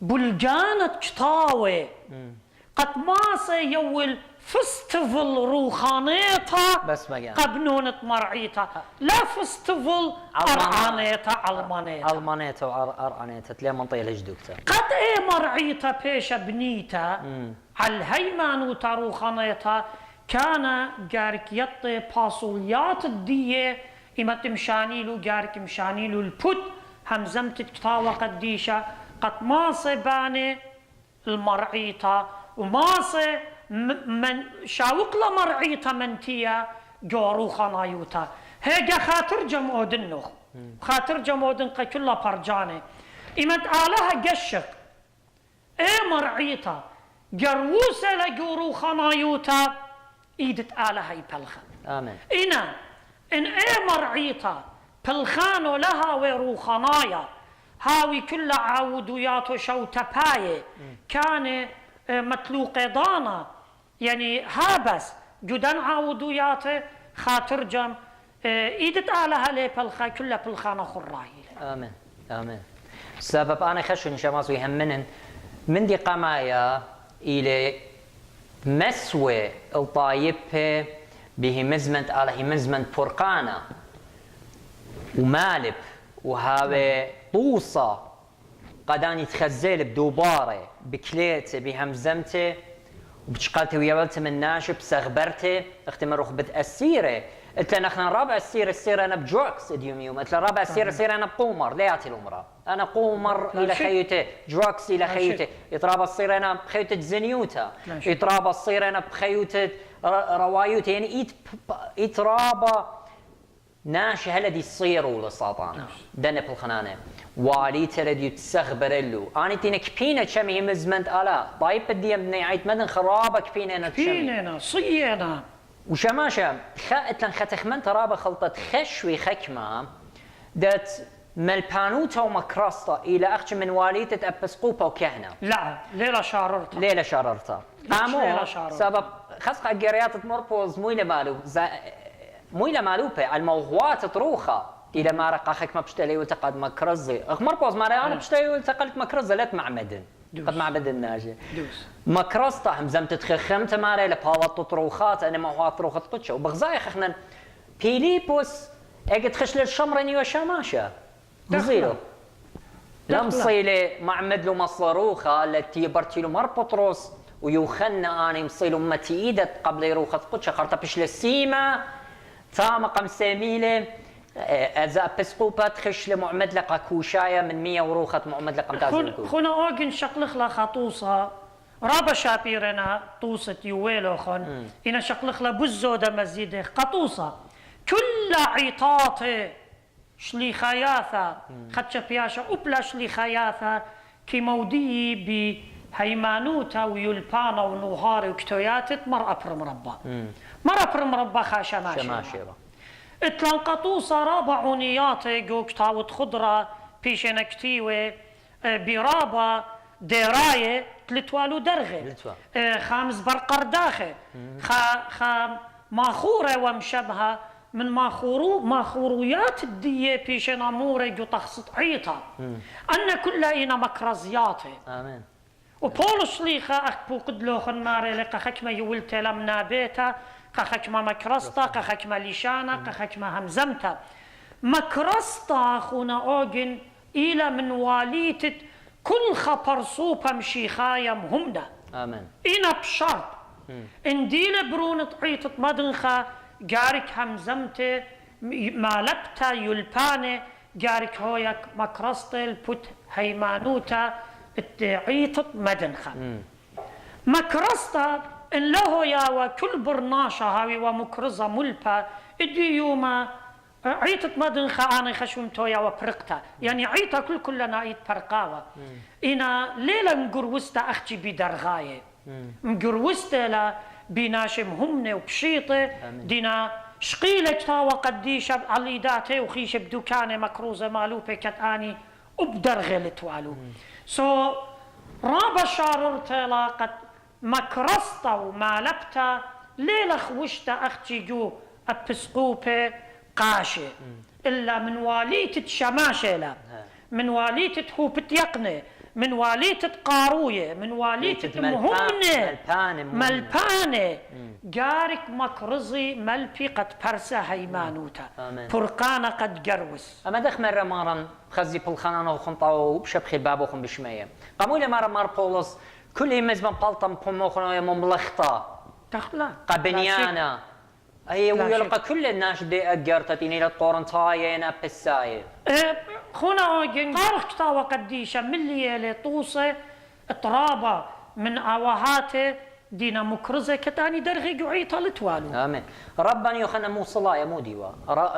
بلجانة كتاوي قد ماسة يول فستيفل روخانيتا بس قبنونة مرعيتا لا فستيفل أرعانيتا ألمانيتا وأرعانيتا تلاقي منطقة لجدوكتا قد إيه مرعيتا بيش بنيتا على الهيمانوتا روخانيتا كان جارك يطي باصوليات الدية إما تمشانيلو جارك مشانيلو البوت همزمت كتاوة قديشة قد ماسة باني المرعيتا وماسة من شاوق لمرعيتا منتيا جورو خنايوتا هيجا خاطر جمودنخ خاطر جمودن كلها برجاني إمت آلها قشق ايه مرعيتا جروسة لجورو خنايوتا ايدت آلها يبلخا آمين إن ايه مرعيتا بلخانو لها وروخنايا هاوي كلها عوديات وشوتباية كان متلوقة ضانا يعني هابس جدن عودياته خاطر جم إيدت آلها لي بلخا كلها بلخانة خراهي. آمين آمين. سبب أنا خشن شماس ويهمنن من دي قمايا إلى مسوى الطايبة به مزمنت على مزمنت فرقانة ومالب وهاوي طوصة قداني تخزل بدوبارة بكليته بهمزمته وبتشقلته ويابلته من ناشب سغبرته اختمر رخبة السيرة قلت له نحن رابع السيرة أنا بجوكس اليوم يوم قلت له رابع السيرة أنا بقومر لياتي الأمرة أنا قومر إلى خيوته جوكس إلى خيوته يترابى الصير أنا بخيوته زنيوتا يترابى الصير أنا بخيوته روايوته يعني يترابى ناشي هلدي الصيروا للساطانة دنب الخنانة والي تردي تسخبرلو أنا تينا كبينة شمي مزمنت ألا طيب بدي أبني عيت مدن خرابة كبينة أنا كبينة صينا وشماشة خاتلن ختخمن ترابة خلطة خشوي خكمة دات ملبانوتا ومكرسطة إلى أخش من واليتة أبسقوبة وكهنة لا ليلة شاررتا ليلة شاررتا قامو سبب خسقة قريات تمربوز مويلة مالوبة الموضوعات تروخة إلى ما رقا خك ما بشتلي والتقد مكرزي مربوز ما أنا بشتلي والتقلت مكرزة لا معمدن قد معبد الناجي مكرسطة همزم تتخخم تماري لبالط تروخات أنا ما هو تروخة قدشة وبغزاي خخنا بيليبوس اجت خش للشمرني وشماشة بزيلو لم صيلي معمد له مصروخة التي برتيلو مربطروس ويوخنا اني مصيلو متي ايدت قبل يروخة قدشة خرطة بش للسيمة تام قم ساميلة اذا بسقوبة تخش لمعمد لقا كوشاية من 100 وروخة معمد لقا متازل خونا اوغن شقلخ لها طوصة رابا شابيرنا طوصة يويلو خون إنا شقلخ لها بزودة مزيدة قطوصة كل عيطاته شلي خياثة خدش بياشا أبلا شلي خياثة كي مودي بهيمانوتا ويلبانا ونوهاري وكتوياتت مرأة برمربا مرأة برمربا خاشا ماشي اتلان قطوصة رابا عونياتي جو كتاوت خضرة بيشنا كتيوة برابا ديراية تلتوالو درغي خامس برقر داخل خا ماخورة ومشبهة من ماخورويات الدية بيشنا مورة جو تخصط عيطة أن كلنا مكرزياتي آمين وبولش ليخا أخبو قدلو خناري لقا خكما يولت لمنا بيتا قخكما مكرستا قخكما ليشانا قخكما همزمتا مكرستا خونا اوغن إلى من واليتت كل خبر صوبة مشيخايا مهمدا آمين إنا بشرط انديل برونة عيطت مدنخا جارك همزمته مالبتا يلبانه جارك هويك مكرستل بوت هيمانوتا عيطت مدنخا مكرستا إن له يا وكل برناشة هاوي ومكرزة ملبا إدي يوما عيطت مدنخا أنا خشوم تويا وبرقتا يعني عيطة كلنا عيط برقاوة إنا ليلة مقروستا أختي بدرغاية مقروستا لا بناشم همني وبشيطة دينا شقيلة تاوى قديشة عليداتي وخيشة بدوكانة مكروزة مالوبة كتاني وبدرغة لتوالو رابا شاررتا لاقت مكرستا ومالبتا ليلة خوشتا أختي جو أبسقوبة قاشة إلا من واليتة شماشة من واليتة هوبت يقنة من واليتة قاروية من واليتة مهمنة ملبانة جارك مكرزي ملبي قد برسا هيمانوتا فرقانا قد جروس أما دخ مرة مارا خزي بالخانة وخنطاو بشبخي بابوخن بشمية قامولي مرة مار بولس كل يمزمن بلطم بموخنا مملخطة تخلا قبنيانا هي ويلقى كل الناس دي أجرتتيني للطورنتاية أنا بساية خونا اوجن قارخ كتاوى قديشة ملي اللي طوصة اطرابة من اواهاته دينا مكرزة كتاني درغي جعيطة لتوالو آمين ربنا يوخنا موصلا يا موديوا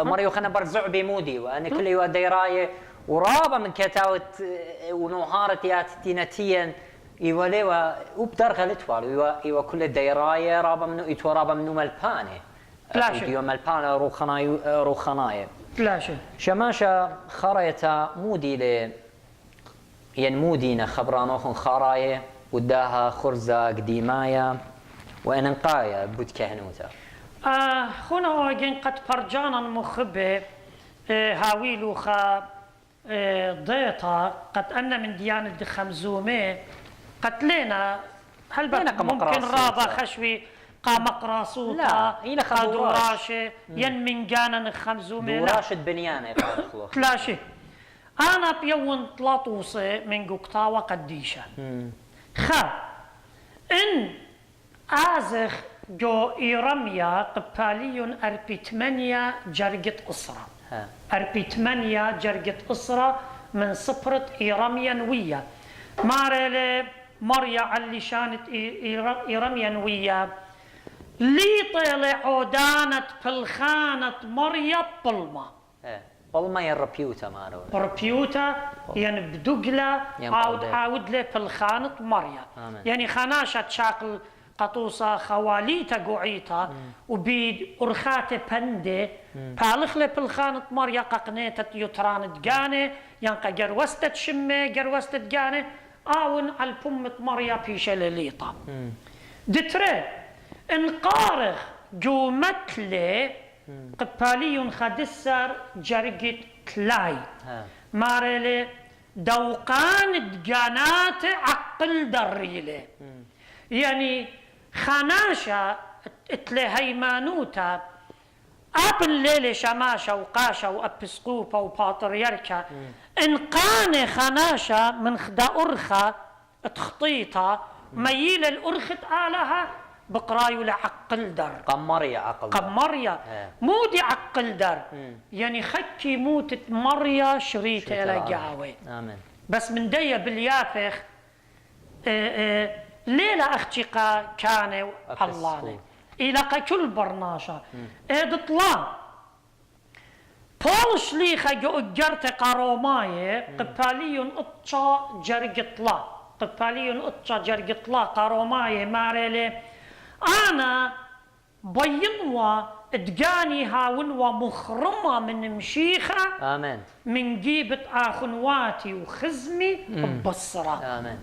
مر يوخنا برزع بموديوا أنا كل يوا ديراية ورابة من كتاوت ونوهارت ياتيناتيا يوليوا وبدرغة لتوالو يوا كل ديراية رابة منو يتورابة منو ملبانة بلاشة ملبانة روخناية بلاشة شماشة خريتا مودي ينمودينا خبرانوخن خاراية وداها خرزة قديماية وإننقاية بود كهنوتا. خونا واجن قد برجانا مخبة هاويلو خا ضيطة قد أن من ديانة خمزومة قد لنا هل ممكن رابا خشوي قامق راسوطة دوراشة ين من جانا خمزومة دوراشة بنيانة تلاشي أنا بيون طلاطوسة من قطاوة قديشة إن آزخ جو إيرميا قباليون أربي 8 جرقة أسرة أربي 8 جرقة أسرة من صبرة إيرميا نوية مارلي مريا علي شانت إيرميا نوية لي طيلة عودانة بالخانة مريا بلما بلما ين ربيوتا مارو ربيوتا يعني بدقلة عاود له بالخانة مريا يعني خناشة شاكل قطوسة خواليتا قوعيتا وبيد أرخاتي بندي بالخلة بالخانة مريا ققنيتا يتران دقاني ينقى جروستة شمي جروستة دقاني آون على البمة مريا بيشة لليطا دتري انقارخ جو متلي قباليون خدسر جرقت تلاي مارلي دوقان دقانات عقل دريلي يعني خناشة اتلي هيمانوتا ابن ليلي شماشة وقاشة وابسقوبة وباطريركة انقاني خناشة من خدا أرخة تخطيطة ميل الأرخة آلها بقرايو لعقل در قمريا عقل قمريا مودي عقل در يعني خكي موتة مريا شريطة إلى جاوي آمين بس من دي باليافخ ليلة اختقا كان الله إلى كل برناشا إدطلا بول شليخة جو أجرت قاروماية قباليون أطشا جرقطلا قباليون أطشا جرقطلا قاروماية ماريلي أنا بينوا ادقاني هاونوا مخرمة من مشيخة آمين من جيبة آخنواتي وخزمي ببصرة آمين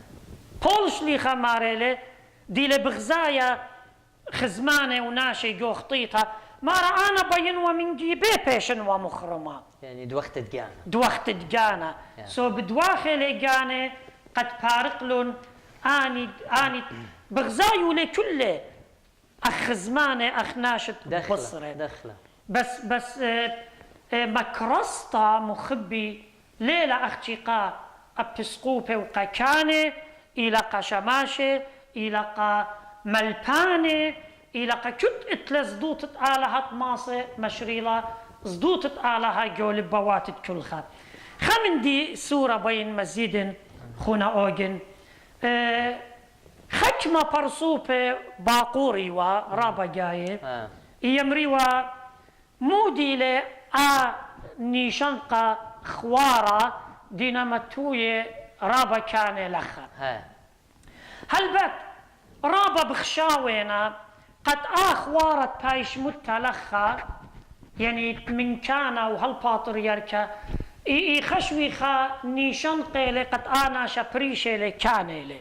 بول شليخة ماريلي دي لبغزايا خزمانة وناشي جو خطيطها مارا أنا بينوا من جيبي بيشنوا مخرمة يعني دوخت دقانة دوخت دقانة سو بدواخل دقانة قد بارقلون آني بغزايو لي كله أخزمانة أخناشة بصرة دخلة بس مكرستا مخبي ليلة أختقا أبسقوبة وقاكانة إلى قشماشة إلى قا ملبانة إلى قا كت إتلا زدوتت آلها ماسة مشريلة زدوتت آلها جول بواتت كلها خمن دي سورة بين مزيد خونا أوجن خكمة برصوبة باقوري ورابا جاي يمريوا مودي لي نيشنقة خوارة دينامتوية رابا كان لخا هل بك رابا بخشاوينا قد خوارة بايش متى لخا يعني من كان وهالباطر يركا خشوي خا نيشنقة لي قد أنا شبريشة لي كان لي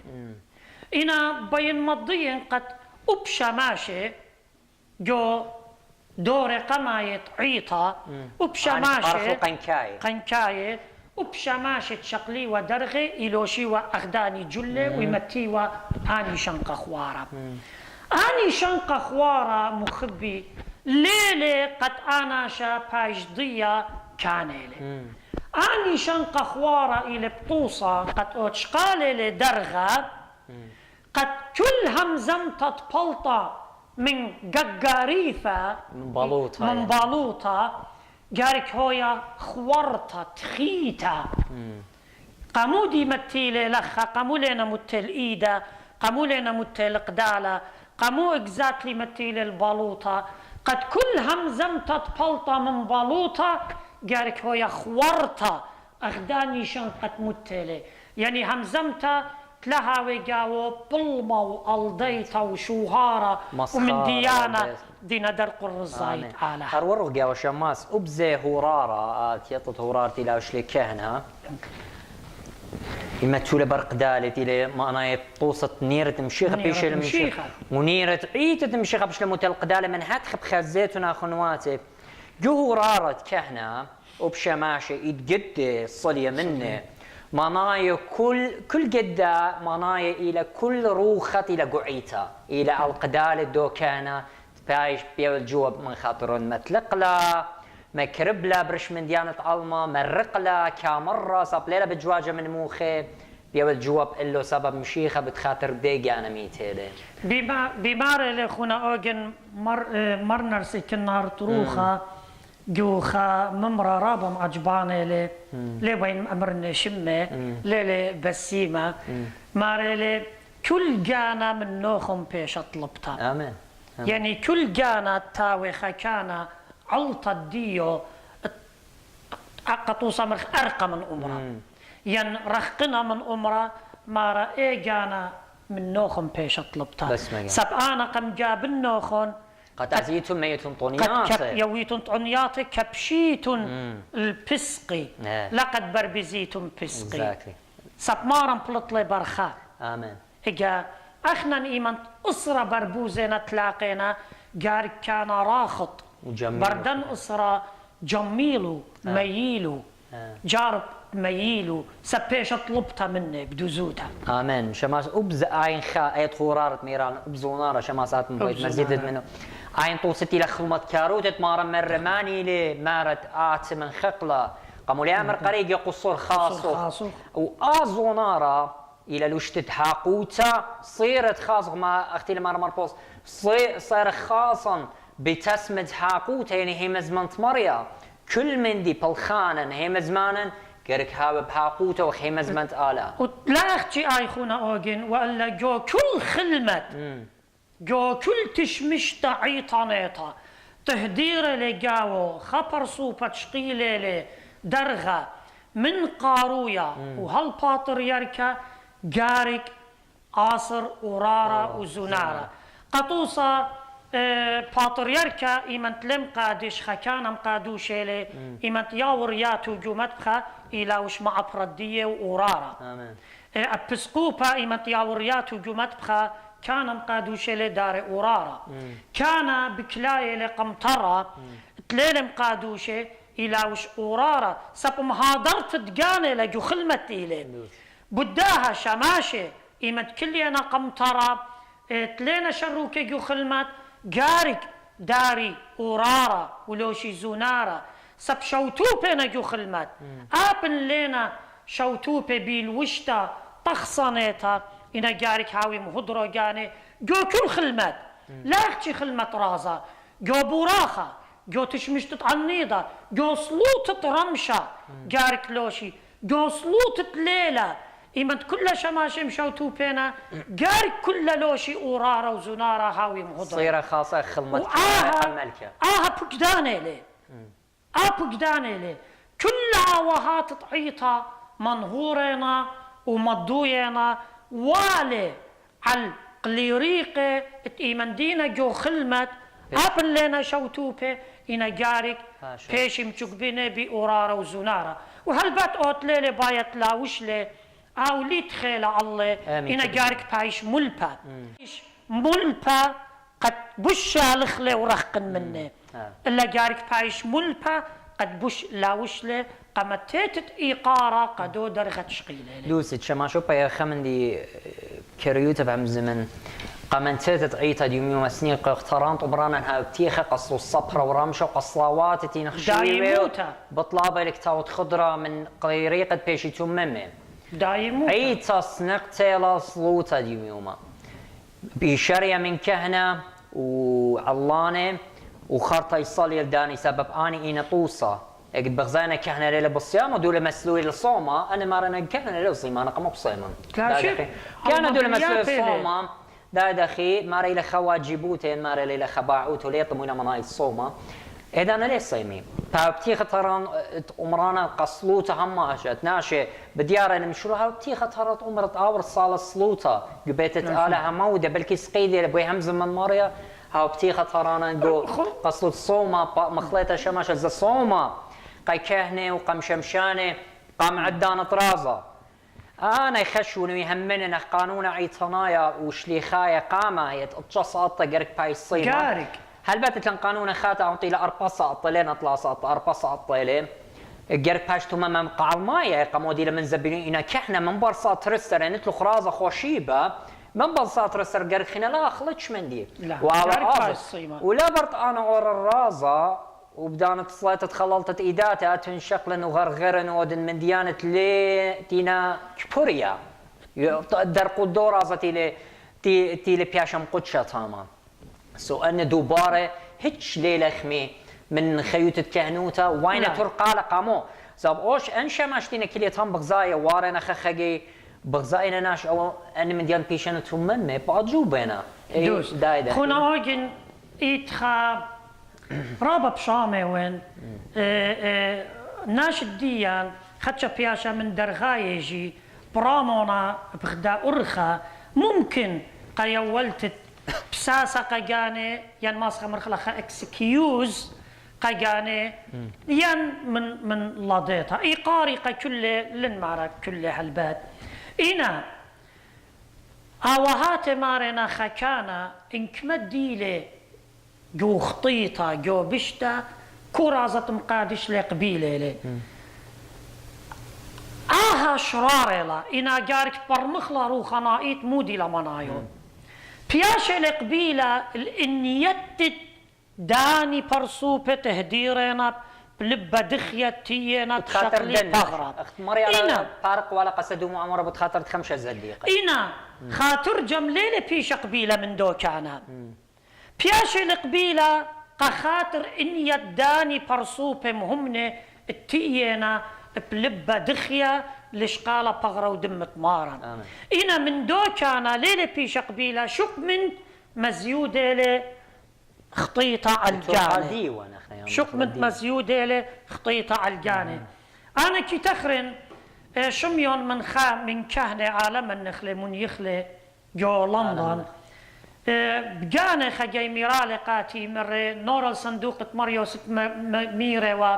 إنا بين مضيين قد أبشا ماشي جو دور قماية عيطة أبشا ماشي قنكاية أبشا ماشي تشقلي ودرغي إلوشي وأخداني جلة ويمتي وآني شنقة خوارة آني شنقة خوارة مخبي ليلة قد أنا شا باجضية كانيلي آني شنقة خوارة إلي بطوصة قد أتشقالي لدرغة قد كل همزم تطبلطة من ققاريفة من بالوطة جارك هويا خورطة تخيتة قامودي متيلي لخا قامو لينا متل إيدا قامو لينا متل قدالة قامو اكزاتلي متيلي البالوطة قد كل همزم تطبلطة من بالوطة جارك هويا خورطة أخداني شنقة متيلي يعني همزمتا تلها وجاو بلما والضيطة وشوهارة ومن ديانة دينا درق الرزايد على هرورو جاو شماس أبزي هورارة تيطت هورارتي لا وشلي كهنها إما تولى برق دالت إلى ما أنا توصت نيرة مشيخة بيش المشيخة ونيرة عيتة مشيخة بيش المتلق دالة من هتخب خزيتنا خنواتي جو رارت كهنا وبشماشة يتقد الصلية منه منايا كل قدة منايا إلى كل روخة إلى قعيتها إلى القدالة دو كهنا بايش بيو الجواب من خاطر متلقلا ما كربلا برش من ديانة علما مرقلا كامرة صابليلا بجواجة من موخي بيو الجواب إلو سبب مشيخة بتخاطر بيجي أنا ميتيلي بمار اللي خونا أوجن مر نرسي كنار تروخة جوخا ممرا رابم عجبانة لي وين أمرنا شمة لي بسيمة مار كل جانا من نوخم بيش طلبتها آمين. يعني كل جانا تاويخا كان علطة ديو قطوصة مرخ أرقى من أمرا ين رخقنا من أمرا مارا إيه جانا من نوخم بيش طلبتها سب أنا قم جاب النوخون قد عزيتم ميتم طنياتي يويتم طنياتي كبشيتم البسقي لقد بربزيتم بسقي سب مارم بلطلي برخا آمين إجا أخنا إيمان أسرة بربوزنا تلاقينا جار كان راخط بردن أسرة جميلو ميلو جارب ميلو سبيش طلبتها مني بدوزوتها آمين شماس أبز عين خا أيت خورارت ميران أبزونارة شماس آت مبيت مزيدت منه عين طوستي لخلمت كاروتت مارا مرماني لي مارت آت من خقلة قاموا لي أمر قريق يقصر خاصو وآزونارة إلى لوشتت حاقوتا صيرت خاصة ما أختي لما مربوس صير خاصا بتسمد حاقوتا يعني هي مزمنت مريا كل من دي بالخانا هي مزمانا كرك هاب بحاقوتا وهي مزمنت آلا ولا أختي آي خونا أوجن وإلا جو كل خلمت جو كل تشمشتا عيطانيتا تهدير لجاو خبر صوبة شقيلة لي درغة من قارويا وهالباطريركا جارك عاصر ورارة وزنارة قطوصة باطريركا إيمانت لم قادش خكانم قادوشيلي إيمانت ياورياتو جومت بخا إلى وش مع بردية وورارة أبسقوبا إيمانت ياورياتو جومت بخا كانم قادوشيلي دار ورارة كان بكلاية لقمطرة تليلم قادوشي إلى وش ورارة سب مهادرت تقاني لجو خلمت إلي بداها شماشي إيمت كلي أنا قمطرة تلينا شروك جو خلمت جارك داري ورارة ولوشي زونارة سب شوتوبي نجو خلمت آبن لينا شوتوبي بالوشتا تخصنيتا إنا جارك هاوي مهدرو جاني جو كل خلمت لا اختي خلمت رازا جو براخة جو تشمشت عنيضة جو صلوطة رمشة جارك لوشي جو صلوطة ليلة إيمت كل شماشي مشوتو بينا جارك كل لوشي أورارة وزنارة هاوي مهدرة صيرة خاصة خلمت الملكة بقداني لي بقداني لي كلها وهات تعيطها منهورينا ومضوينا والي على قليريقة إيمن دينا جو خلمت أبن لنا شوتوبة إنا جارك بيشي مشكبيني بأورارة وزنارة وهالبات أوت ليلي بايت لاوش لي أو لي تخيل الله إنا جارك بايش ملبا ملبا قد بشا لخلي ورخقن مني إلا جارك بايش ملبا قد بش لاوش لي قمتيت إيقارة قدو درغت شقيلة لوسيت شما شو بايا خمن دي كريوتا بعم زمن قمنتيت عيتا ديومي ومسنيق اختران طبرانا هاوتيخة قصو الصبرة ورمشة وقصلاوات تين خشيوة بطلابة لكتاوت خضرة من قريقة بيشي تممي دايموتا عيتا سنقتيلا صلوتا ديوميوما بشرية من كهنة وعلانة وخرطة يصلي الداني سبب اني اينا طوصة قد بغزانا كهنة ليلة بالصيام ودولة مسلوي للصومة انا مارنا كهنة ليلة الصيام انا قم بصيما كان دولة مسلوي للصومة دا دخي مارا إلى خوا جيبوتين مارا إلى خباعوت وليطمونا مناي الصومة إذا أنا ليش صيمي فبتي خطران أمرانا قصلوتا هما أشت ناشي بديارة نمشروها بتي خطرت أمرت أور صالة صلوتا جبيتت آلها مودة بلكي سقيدي لبوي همزة من ماريا هاو بتي خطرانا نقول قصلوت صومة مخليتا شماشة زي صومة قاي كهنة وقام شمشانة قام عدانة رازة أنا يخشون ويهمننا قانون عيطنايا وشليخايا قامة هي تتصاطة جرك باي الصيمة جارك هل باتت لن قانون خاتا عطي لأربصة أطلين أطلاسات أربصة أطلين جرك باش تمام قعمايا قامودي لمن زبينين إنا كحنا من برصات رستر نتلو خرازة خوشيبة من برصات رستر جرك خنا لا خلتش من دي ولا برط أنا اور الرازة وبدانت صلاة تخللت إيداتها تنشقلن وغرغرن ودن من ديانة لي تينا كبوريا درقو الدورازة تيلي بياشم قدشة تاما سو أن دوباره هيتش ليلة خمي من خيوتة كهنوتا وين ترقى لقامو زاب أوش أنشا ماشتينا كلية تام بغزايا وارنا خخجي بغزاينا ناش أو أن من ديان بيشانة ثمن ما بعجو بينا دوس خونا أجن إتخا رابا بشامي وين ناش الديان خدشا بياشا من درغايجي برامونا بغدا أرخا ممكن قيولت بساسا قياني ين ماسخا مرخلخا اكسكيوز قياني ين من لاديتا إيقاري كل لنمارك كل هالبات إنا آوهات مارنا خكانا إنك مديلي جو خطيطة جو بشتا كورازة مقادش لي قبيلة لي آها شراريلا إنا جارك برمخلا روخا نايت مودي لمنايون بياشي لي قبيلة الإنيتت داني برسوبة تهديرينا بلبة دخية تيينا تشقلي بغرب اخت مريم فارق ولا قصدوا معمرة بتخاطر تخمشة زليقة إنا خاطر جمليلة بيش قبيلة من دو كانا بياشي القبيلة قخاطر إن يداني برسوبة مهمنة التيينا بلبة دخية لشقالة بغرة ودمة مارا إنا من دو كانا ليلة بيش قبيلة شق من مزيودة لي خطيطة على الجاني شق من مزيودة لي خطيطة على الجاني أنا كي تخرن شميون من كهنة عالم النخلة من يخلة جو لندن بجاني خجاي ميرالي قاتي مر نور صندوق مريو ست ميري و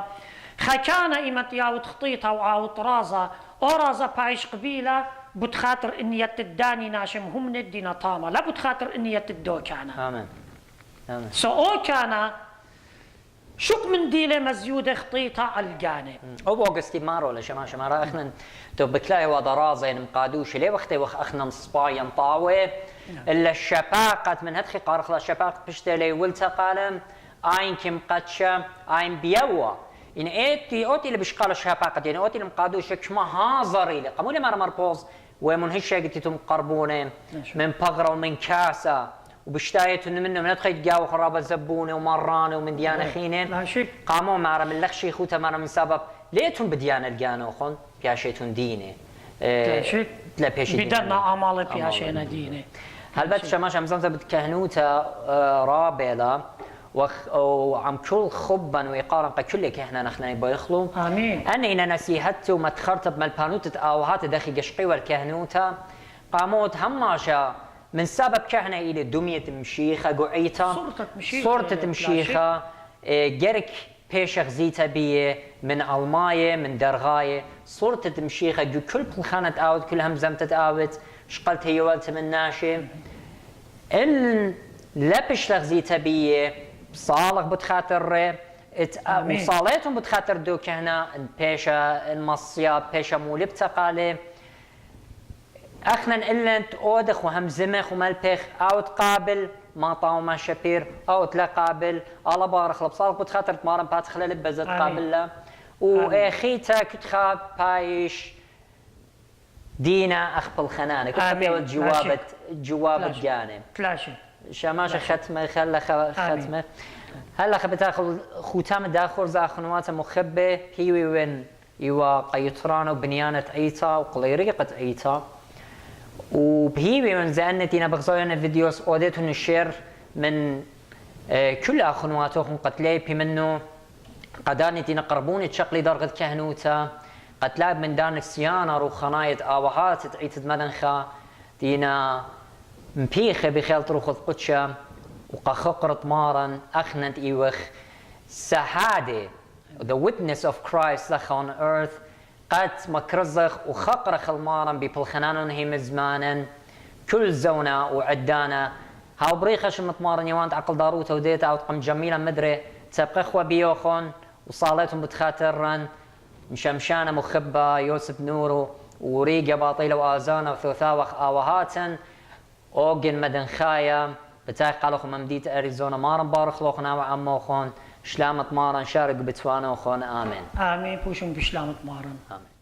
خكانا إيمت ياوت خطيطة وعاوت رازة رازة بايش قبيلة بتخاطر إنية الداني ناشم هم ندينا طامة لا بتخاطر إنية الدو كانا آمين آمين سو كانا شق من ديلة مزيودة خطيطة على الجانب أبو أوغستي مارو لشما شمارا أخنا تو بتلاقي وضرازة مقادوش ليه وقتي أخنا مصبايا طاوة إلا الشباقة من هدخي قارخلا الشباقة بشتلي ولتا قالم آين كم قدشة آين بيوا إن أوتي اللي بشقال الشباقة يعني أوتي اللي مقادوش كشما هازري لي قامولي مرة مربوز ومن هالشيء قلتي تم قربونة من بغرة ومن كاسة وبشتايت إنه منهم ندخل جاو خرابة زبونة ومرانة ومن ديانة خينين قاموا معرا من لخشي خوتا مرا من سبب ليتهم بديانة الجانة وخون بياشيتون دينة لا بيشي بدنا عمالة بياشينا دينة هل بات شماش عم زمزة بتكهنوتا رابلة وعم كل خبا ويقارن كل كهنة نحن بيخلو آمين أنا نسيهت وما تخرطب من البانوت أوهات داخل قشقي والكهنوتا قاموت هماشا من سبب كهنة إلى دمية مشيخة قعيتا صورة مشيخة جرك بيشخ زيتا بيه من ألماية من درغاية صورة مشيخة كل بلخانة آوت كل هم زمتت آوت شقلت هي والت من ناشي إن لبش لغ زيتا بيه صالح بتخاطر وصالتهم بتخاطر دو كهنة بيشا المصيا بيشا مولي بتقالي أخنا إلنت أودخ وهم زمخ وملبخ أو تقابل ما طاو ما شبير أو تلا قابل على بارخ لبصالك بتخاطر تمارن باتخلى لبزت قابل لا وأخيتا كتخاب بايش دينا أخبل خنانة كتبيو جواب الجانب كلاشي شماشة ختمة خلا ختمة هلا بتاخذ ختام داخل زاخنوات مخبة هيوي وين يوا قيطران وبنيانة عيتا وقليريقة عيتا وبهيبي من زانتينا بغزوينا فيديوز اوديتو نشير من كل اخنواتهم قتلاي بمنو قدانتينا قربوني تشقلي درغة كهنوتا قتلاب من دانك سيانا رو خنايت آوهات تعيت مدنخا دينا مبيخة بخيلت روخذ قدشا وقخقرت مارا أخنت إيوخ سهادة the witness of Christ لخ on earth قات مكرزخ وخقرخ المارن ببلخنان هي زمانا كل زونا وعدانا هاو بريخش متمارن يوانت عقل داروت وديتا او تقم جميلا مدري تبقى اخوة بيوخون وصالتهم بتخاترن مشمشانة مخبة يوسف نورو وريقة باطيلة وآزانا وثوثاوخ آوهاتن اوغن مدن خايا بتاعي قالوخ ممديت اريزونا مارن بارخ لوخنا وعموخون شلامت مارن شارق بتوانا وخون آمين آمين بوشم بشلامت مارن آمين